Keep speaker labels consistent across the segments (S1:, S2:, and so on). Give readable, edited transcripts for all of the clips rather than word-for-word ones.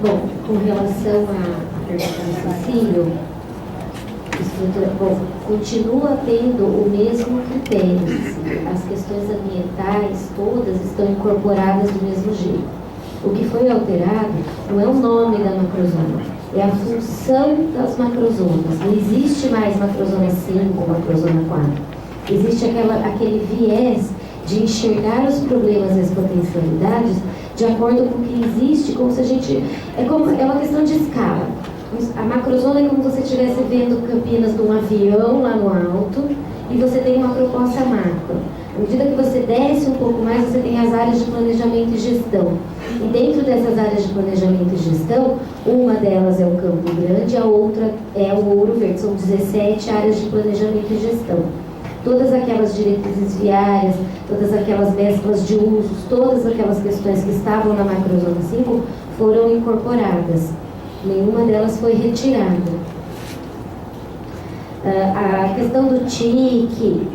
S1: Bom, com relação à pergunta do Cecílio, bom, continua tendo o mesmo critério. As questões ambientais todas estão incorporadas do mesmo jeito. O que foi alterado não é o nome da macrozona, é a função das macrozonas. Não existe mais macrozona 5 ou macrozona 4. Existe aquele viés de enxergar os problemas e as potencialidades de acordo com o que existe, como se a gente... É uma questão de escala. A macrozona é como se você estivesse vendo Campinas de um avião lá no alto e você tem uma proposta macro. À medida que você desce um pouco mais, você tem as áreas de planejamento e gestão. E dentro dessas áreas de planejamento e gestão, uma delas é o Campo Grande, a outra é o Ouro Verde. São 17 áreas de planejamento e gestão. Todas aquelas diretrizes viárias, todas aquelas mesclas de usos, todas aquelas questões que estavam na macrozona 5 foram incorporadas. Nenhuma delas foi retirada. A questão do TIC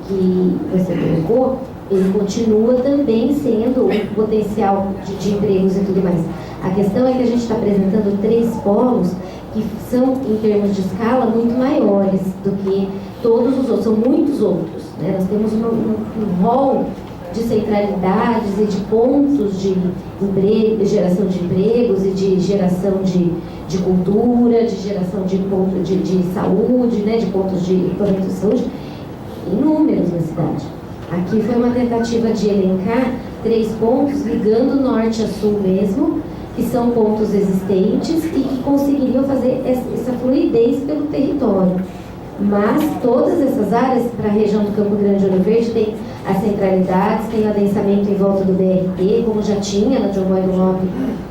S1: que você colocou, ele continua também sendo um potencial de empregos e tudo mais. A questão é que a gente está apresentando 3 polos que são, em termos de escala, muito maiores do que todos os outros, são muitos outros, né? Nós temos um rol de centralidades e de pontos de geração de empregos e de geração de cultura, de geração de pontos de saúde, né? De pontos de equipamento de saúde, inúmeros na cidade. Aqui foi uma tentativa de elencar 3 pontos ligando norte a sul mesmo, que são pontos existentes e que conseguiriam fazer essa fluidez pelo território. Mas todas essas áreas, para a região do Campo Grande e Ouro Verde, tem as centralidades, tem o adensamento em volta do BRT, como já tinha na João Boy do Lopes,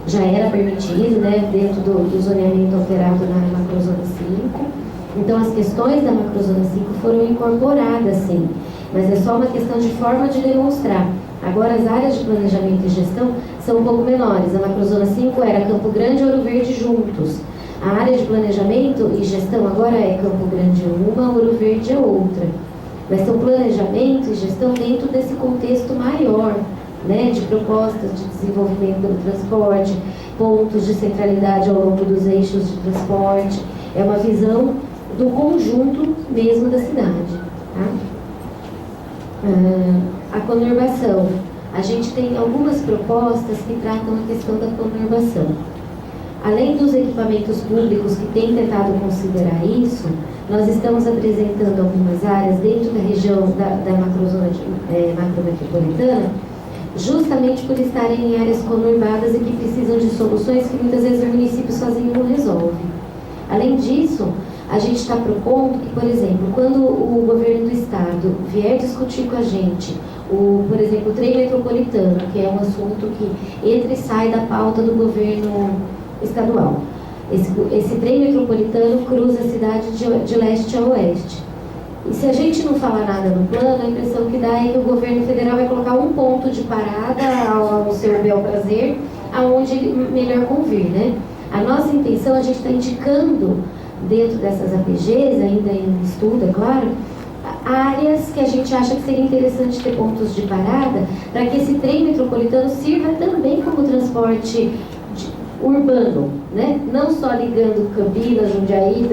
S1: já era permitido, né, dentro do zoneamento alterado na macrozona 5. Então as questões da macrozona 5 foram incorporadas, sim, mas é só uma questão de forma de demonstrar. Agora as áreas de planejamento e gestão são um pouco menores. A macrozona 5 era Campo Grande e Ouro Verde juntos. A área de planejamento e gestão agora é Campo Grande uma, Ouro Verde é outra. Mas são planejamento e gestão dentro desse contexto maior, né, de propostas de desenvolvimento pelo transporte, pontos de centralidade ao longo dos eixos de transporte. É uma visão do conjunto mesmo da cidade. Tá? A conurbação. A gente tem algumas propostas que tratam a questão da conurbação. Além dos equipamentos públicos que têm tentado considerar isso, nós estamos apresentando algumas áreas dentro da região da macrozona macrometropolitana, justamente por estarem em áreas conurbadas e que precisam de soluções que muitas vezes o município sozinho não resolve. Além disso, a gente está propondo que, por exemplo, quando o governo do estado vier discutir com a gente, por exemplo, o trem metropolitano, que é um assunto que entra e sai da pauta do governo estadual. Esse trem metropolitano cruza a cidade de leste a oeste. E se a gente não falar nada no plano, a impressão que dá é que o governo federal vai colocar um ponto de parada ao seu bel prazer, aonde melhor convir, né? A nossa intenção, a gente está indicando dentro dessas APGs, ainda em estudo, é claro, áreas que a gente acha que seria interessante ter pontos de parada, para que esse trem metropolitano sirva também como transporte urbano, né? Não só ligando Campinas, Jundiaí,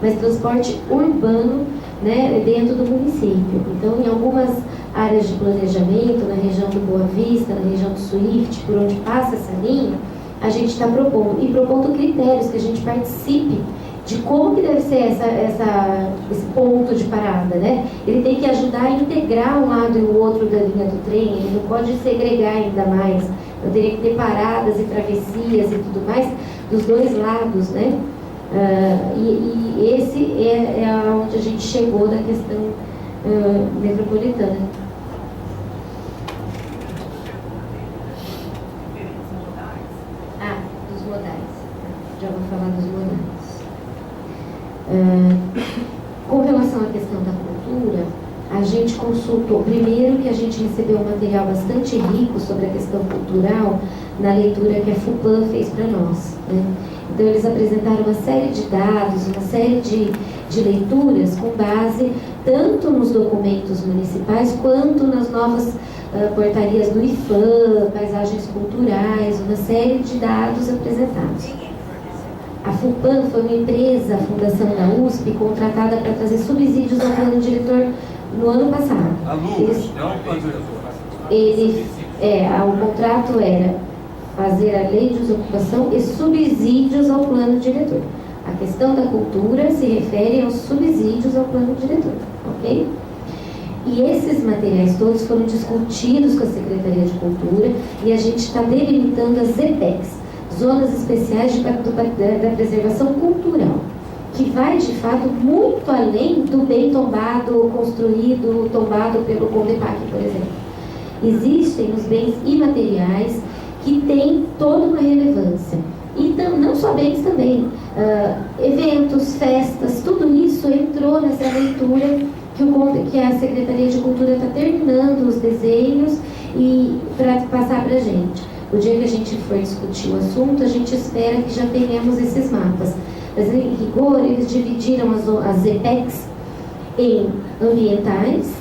S1: mas transporte urbano, né, dentro do município. Então, em algumas áreas de planejamento, na região do Boa Vista, na região do Swift, por onde passa essa linha, a gente está propondo critérios que a gente participe de como que deve ser esse ponto de parada, né? Ele tem que ajudar a integrar um lado e o outro da linha do trem, ele não pode segregar ainda mais. Então teria que ter paradas e travessias e tudo mais dos dois lados, né? E esse é onde a gente chegou da questão metropolitana. Dos modais. Já vou falar dos modais. Com relação à questão da cultura, a gente consultou, primeiro que a gente recebeu um material bastante rico sobre a questão cultural na leitura que a FUPAM fez para nós, né? Então eles apresentaram uma série de dados, uma série de leituras com base tanto nos documentos municipais quanto nas novas portarias do IFAM, paisagens culturais, uma série de dados apresentados. A FUPAM foi uma empresa, a fundação da USP, contratada para trazer subsídios ao plano diretor no ano passado. O contrato era fazer a lei de desocupação e subsídios ao plano diretor. A questão da cultura se refere aos subsídios ao plano diretor, ok? E esses materiais todos foram discutidos com a Secretaria de Cultura e a gente está delimitando as ZPECs, Zonas Especiais da Preservação Cultural, que vai, de fato, muito além do bem tombado, construído, tombado pelo CONDEPAC, por exemplo. Existem os bens imateriais que têm toda uma relevância. Então, não só bens também, eventos, festas, tudo isso entrou nessa leitura que a Secretaria de Cultura está terminando os desenhos e para passar para a gente. O dia que a gente for discutir o assunto, a gente espera que já tenhamos esses mapas. Mas, em rigor, eles dividiram as ZPECs em ambientais,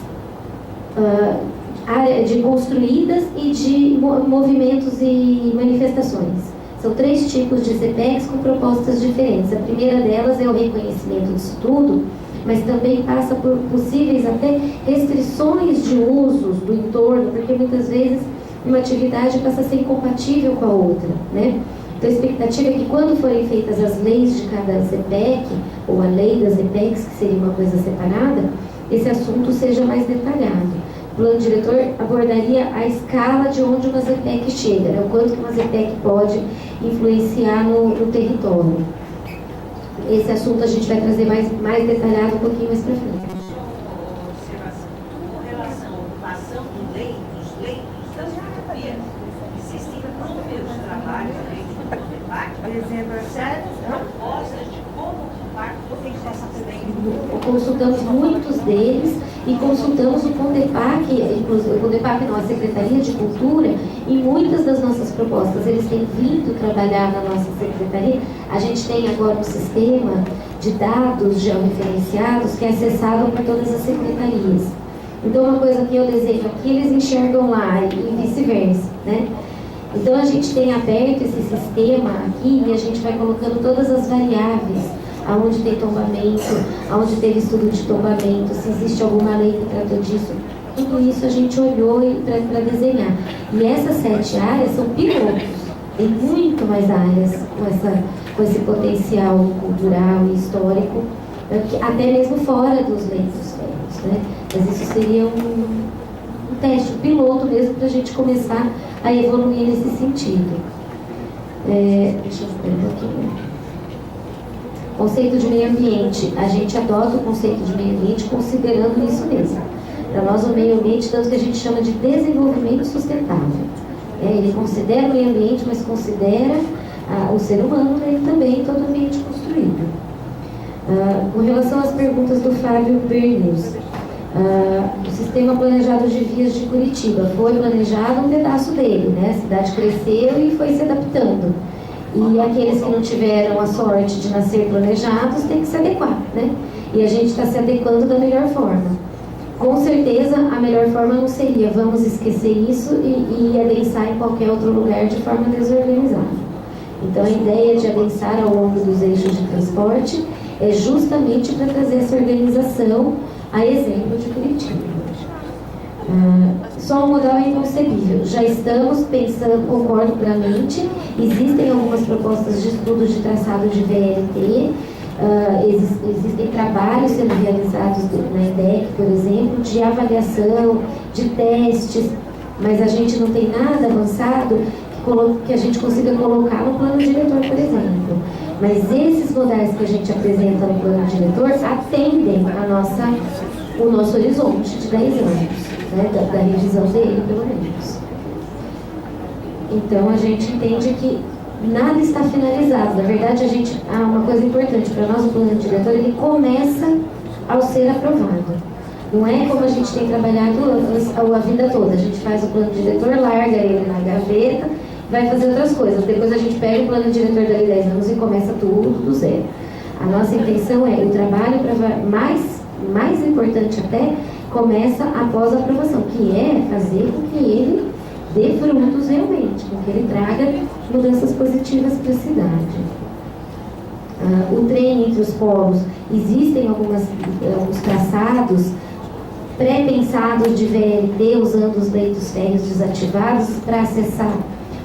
S1: área de construídas e de movimentos e manifestações. São 3 tipos de ZPECs com propostas diferentes. A primeira delas é o reconhecimento disso tudo, mas também passa por possíveis até restrições de usos do entorno, porque muitas vezes uma atividade passa a ser incompatível com a outra, né? Então a expectativa é que quando forem feitas as leis de cada ZPEC, ou a lei das ZPECs, que seria uma coisa separada, esse assunto seja mais detalhado. O plano diretor abordaria a escala de onde uma ZPEC chega, né? O quanto que uma ZPEC pode influenciar no território. Esse assunto a gente vai trazer mais detalhado um pouquinho mais para frente.
S2: Com relação à ocupação dos leitos das utopias, existem inúmeros trabalhos de CONDEPAC, por exemplo, certas propostas de como ocupar esses leitos.
S1: Consultamos muitos deles e consultamos o CONDEPAC, inclusive o CONDEPAC não, a Secretaria de Cultura, e muitas das nossas propostas eles têm vindo trabalhar na nossa secretaria. A gente tem agora um sistema de dados georreferenciados que é acessado por todas as secretarias. Então, uma coisa que eu desenho aqui, eles enxergam lá e vice-versa, né? Então, a gente tem aberto esse sistema aqui e a gente vai colocando todas as variáveis, aonde tem tombamento, aonde teve estudo de tombamento, se existe alguma lei que tratou disso. Tudo isso a gente olhou para desenhar. E essas 7 áreas são pilotos. Tem muito mais áreas com esse potencial cultural e histórico, até mesmo fora dos leitos férreos, né? Mas isso seria um teste, um piloto mesmo, para a gente começar a evoluir nesse sentido. Deixa eu ver um pouquinho. Conceito de meio ambiente. A gente adota o conceito de meio ambiente considerando isso mesmo. Para nós, o meio ambiente, tanto que a gente chama de desenvolvimento sustentável. Ele considera o meio ambiente, mas considera o ser humano e também todo o ambiente construído. Com relação às perguntas do Fábio Berneus, o sistema planejado de vias de Curitiba foi planejado um pedaço dele, né? A cidade cresceu e foi se adaptando. E aqueles que não tiveram a sorte de nascer planejados têm que se adequar, né? E a gente está se adequando da melhor forma. Com certeza, a melhor forma não seria vamos esquecer isso e adensar em qualquer outro lugar de forma desorganizada. Então, a ideia de adensar ao longo dos eixos de transporte é justamente para trazer essa organização, a exemplo de Curitiba. Só um modal é inconcebível. Já estamos pensando, concordo plenamente, existem algumas propostas de estudo de traçado de VLT, existem trabalhos sendo realizados na IDEC, por exemplo, de avaliação, de testes, mas a gente não tem nada avançado que a gente consiga colocar no plano diretor, por exemplo. Mas esses modais que a gente apresenta no plano diretor atendem o nosso horizonte de 10 anos, né, da revisão dele, pelo menos. Então, a gente entende que nada está finalizado. Na verdade, há uma coisa importante para nós, o plano diretor, ele começa ao ser aprovado. Não é como a gente tem trabalhado a vida toda. A gente faz o plano diretor, larga ele na gaveta, vai fazer outras coisas. Depois a gente pega o plano diretor dali 10 anos e começa tudo do zero. A nossa intenção é o trabalho mais importante até começa após a aprovação, que é fazer com que ele dê frutos realmente, com que ele traga mudanças positivas para a cidade. O trem entre os polos, existem alguns traçados pré-pensados de VLT, usando os leitos férreos desativados para acessar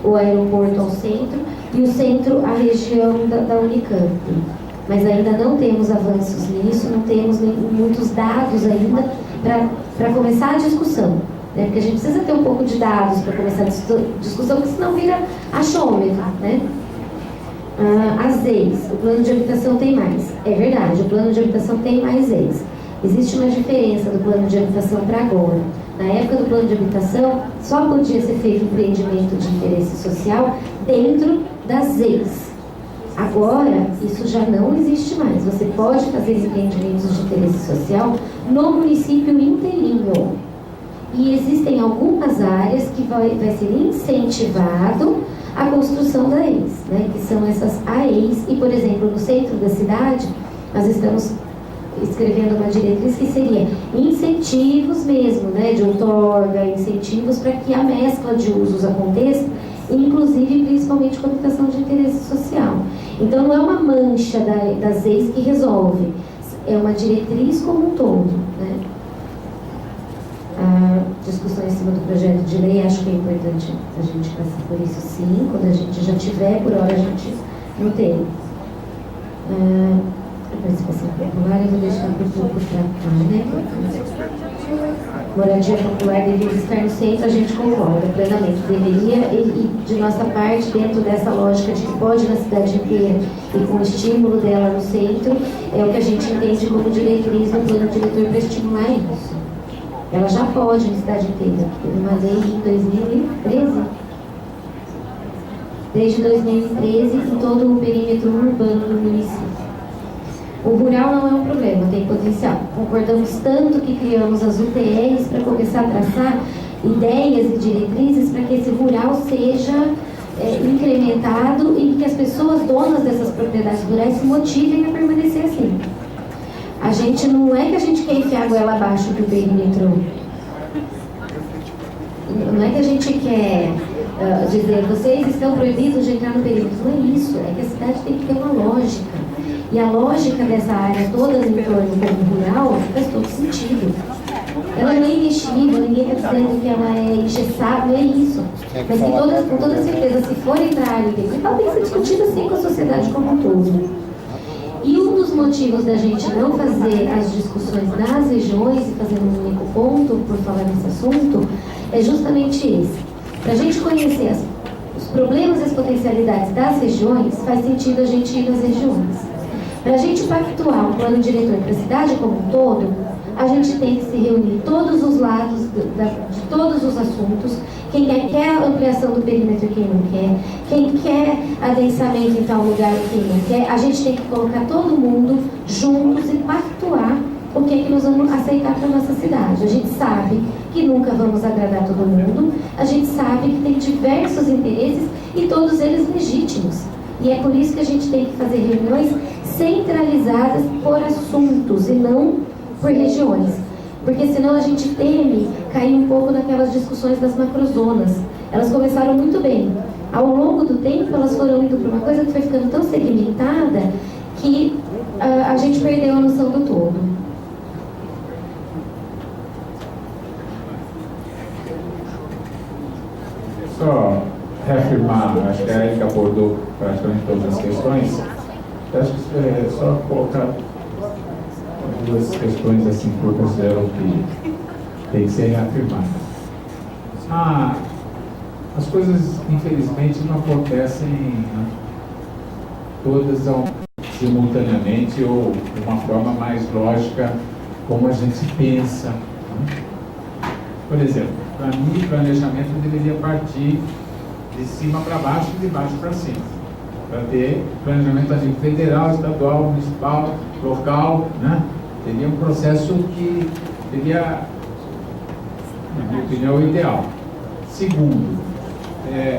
S1: o aeroporto ao centro e o centro à região da Unicamp. Mas ainda não temos avanços nisso, não temos muitos dados ainda para começar a discussão. Né? Porque a gente precisa ter um pouco de dados para começar a discussão, porque senão vira achômetro, né? As EIs, o plano de habitação tem mais. É verdade, o plano de habitação tem mais EIs. Existe uma diferença do plano de habitação para agora. Na época do plano de habitação, só podia ser feito empreendimento de interesse social dentro das EIs. Agora, isso já não existe mais. Você pode fazer empreendimentos de interesse social no município inteirinho. E existem algumas áreas que vai ser incentivado a construção da EIs, né, que são essas AEIs. E, por exemplo, no centro da cidade, nós estamos escrevendo uma diretriz que seria incentivos mesmo, né, de outorga, incentivos para que a mescla de usos aconteça, inclusive, principalmente com habitação de interesse social. Então, não é uma mancha das EIs que resolve, é uma diretriz como um todo, né? A discussão em cima do projeto de lei, acho que é importante a gente passar por isso sim, quando a gente já tiver, por hora a gente não tem. A participação popular eu vou deixar para o público tratar, né? Moradia popular deveria estar no centro, a gente concorda plenamente. Deveria, e de nossa parte, dentro dessa lógica de que pode na cidade inteira e com o estímulo dela no centro, é o que a gente entende como diretriz no plano diretor para estimular isso. Ela já pode na cidade inteira. Teve uma lei em 2013. Desde 2013, em todo o perímetro urbano do município. O rural não é um problema, tem potencial. Concordamos tanto que criamos as UTRs para começar a traçar ideias e diretrizes para que esse rural seja incrementado e que as pessoas donas dessas propriedades rurais se motivem a permanecer assim. A gente não é que a gente quer enfiar a goela abaixo do perímetro. Não é que a gente quer dizer, vocês estão proibidos de entrar no perímetro. Não é isso, é que a cidade tem que ter uma lógica. E a lógica dessa área toda em torno do rural faz todo sentido. Ela não é imexível, ninguém está dizendo que ela é engessada, não é isso. Mas que com toda certeza, se for entrar ali dentro, ela tem que ser discutida assim com a sociedade como um todo. E um dos motivos da gente não fazer as discussões nas regiões e fazer um único ponto, por falar nesse assunto, é justamente esse. Para a gente conhecer os problemas e as potencialidades das regiões, faz sentido a gente ir nas regiões. Para a gente pactuar um plano diretor para a cidade como um todo, a gente tem que se reunir todos os lados de todos os assuntos. Quem quer a ampliação do perímetro e quem não quer. Quem quer adensamento em tal lugar e quem não quer. A gente tem que colocar todo mundo juntos e pactuar o que é que nós vamos aceitar para a nossa cidade. A gente sabe que nunca vamos agradar todo mundo. A gente sabe que tem diversos interesses e todos eles legítimos. E é por isso que a gente tem que fazer reuniões centralizadas por assuntos e não por regiões. Porque senão a gente teme cair um pouco naquelas discussões das macrozonas. Elas começaram muito bem. Ao longo do tempo, elas foram indo para uma coisa que foi ficando tão segmentada que a gente perdeu a noção do todo.
S3: Só reafirmar, acho que a Erika abordou praticamente todas as questões. Acho que é só colocar duas questões assim que eu considero que tem que ser reafirmadas. As coisas, infelizmente, não acontecem todas simultaneamente ou de uma forma mais lógica como a gente pensa. Por exemplo, para mim, o planejamento deveria partir de cima para baixo e de baixo para cima, para ter planejamento a nível federal, estadual, municipal, local, né? Seria um processo que seria, na minha opinião, o ideal. Segundo,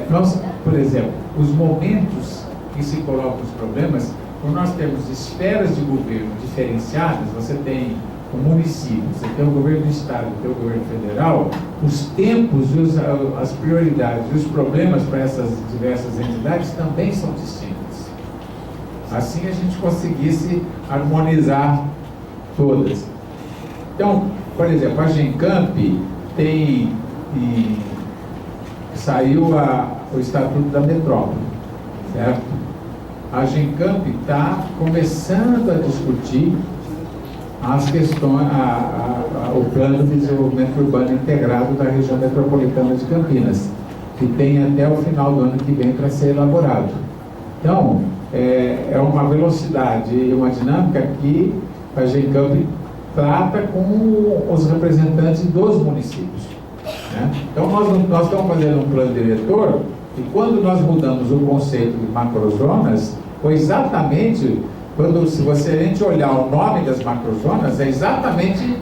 S3: nós, por exemplo, os momentos que se colocam os problemas, quando nós temos esferas de governo diferenciadas, você tem o município, você tem o governo do estado, tem o governo federal, os tempos, as prioridades e os problemas para essas diversas entidades também são distintos. Assim a gente conseguisse harmonizar todas. Então, por exemplo, a Gencamp saiu o Estatuto da Metrópole, certo? A Gencamp está começando a discutir as questões, o plano de desenvolvimento urbano integrado da região metropolitana de Campinas, que tem até o final do ano que vem para ser elaborado. Então, é uma velocidade e uma dinâmica que a Gencamp trata com os representantes dos municípios, né? Então, nós estamos fazendo um plano diretor, e quando nós mudamos o conceito de macrozonas, foi exatamente, se a gente olhar o nome das macrozonas, é exatamente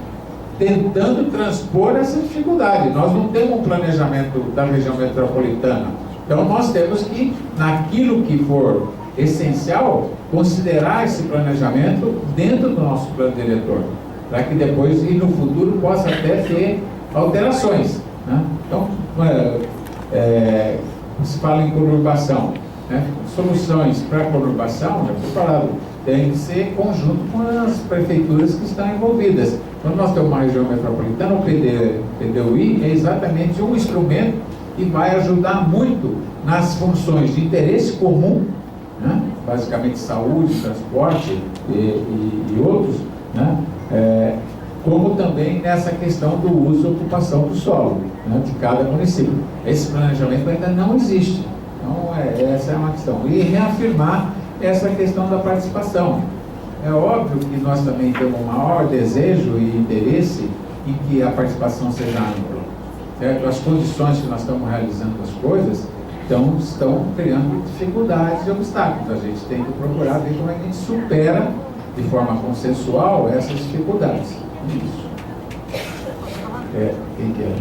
S3: tentando transpor essa dificuldade. Nós não temos um planejamento da região metropolitana, então nós temos que, naquilo que for essencial, considerar esse planejamento dentro do nosso plano diretor, para que depois, e no futuro, possa até ter alterações, né? Então, se fala em conurbação, né? Soluções para a conurbação, já foi falado, tem que ser conjunto com as prefeituras que estão envolvidas. Quando nós temos uma região metropolitana, o PDUI é exatamente um instrumento que vai ajudar muito nas funções de interesse comum, né? Basicamente saúde, transporte e outros, né? Como também nessa questão do uso e ocupação do solo, né, de cada município. Esse planejamento ainda não existe. Então, essa é uma questão. E reafirmar essa questão da participação. É óbvio que nós também temos um maior desejo e interesse em que a participação seja ampla, certo? As condições que nós estamos realizando as coisas estão criando dificuldades e obstáculos. A gente tem que procurar ver como é que a gente supera de forma consensual essas dificuldades. Isso. Quem quer?